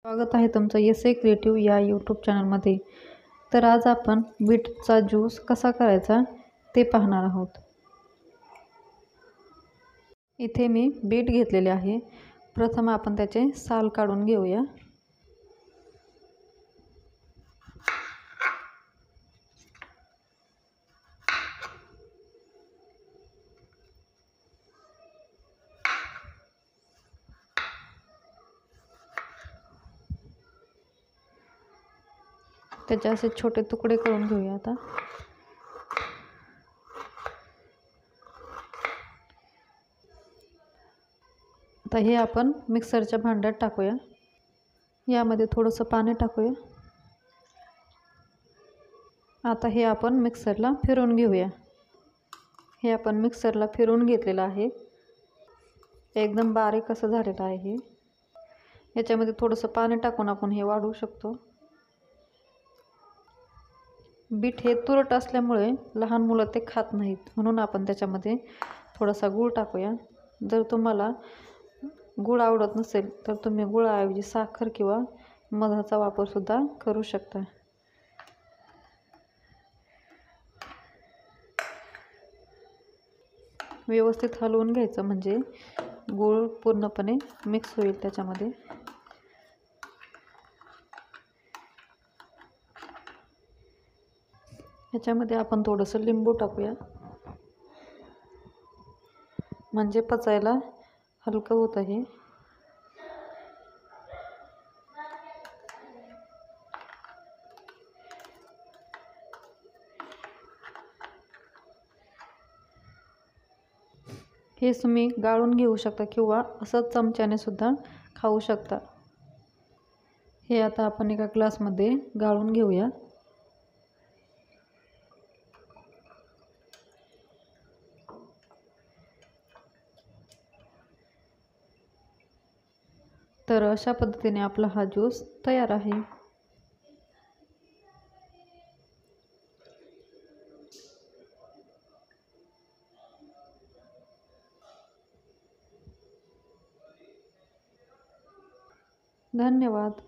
स्वागत आहे तुमचं एस.ए. क्रिएटिव्ह या यूट्यूब चॅनलमध्ये. तर आज आपण बीटचा ज्यूस कसा करायचा ते पाहणार आहोत. इथे मी बीट घेतलेले आहे. प्रथम आपण त्याचे साल काढून घेऊया. त्याचे असे छोटे तुकडे करून घेऊया. आता हे आपण मिक्सरच्या भांड्यात टाकूया. यामध्ये थोडंसं पाणी टाकूया. आता हे आपण मिक्सरला फिरवून घेऊया. हे आपण मिक्सरला फिरवून घेतलेलं आहे. एकदम बारीक असं झालेलं आहे हे. याच्यामध्ये थोडंसं पाणी टाकून आपण हे वाढवू शकतो. बीट हे तुरट असल्यामुळे लहान मुलं ते खात नाहीत, म्हणून आपण त्याच्यामध्ये थोडासा गूळ टाकूया. जर तुम्हाला गूळ आवडत नसेल तर तुम्ही गुळाऐवजी साखर किंवा मधाचा वापरसुद्धा करू शकता. व्यवस्थित हलवून घ्यायचं म्हणजे गूळ पूर्णपणे मिक्स होईल त्याच्यामध्ये. ह्याच्यामध्ये आपण थोडंसं लिंबू टाकूया, म्हणजे पचायला हलकं होतं हे. हे तुम्ही गाळून घेऊ शकता किंवा असंच चमच्याने सुद्धा खाऊ शकता. हे आता आपण एका ग्लासमध्ये गाळून घेऊया. तर अशा पद्धतीने आपला हा ज्यूस तयार आहे. धन्यवाद.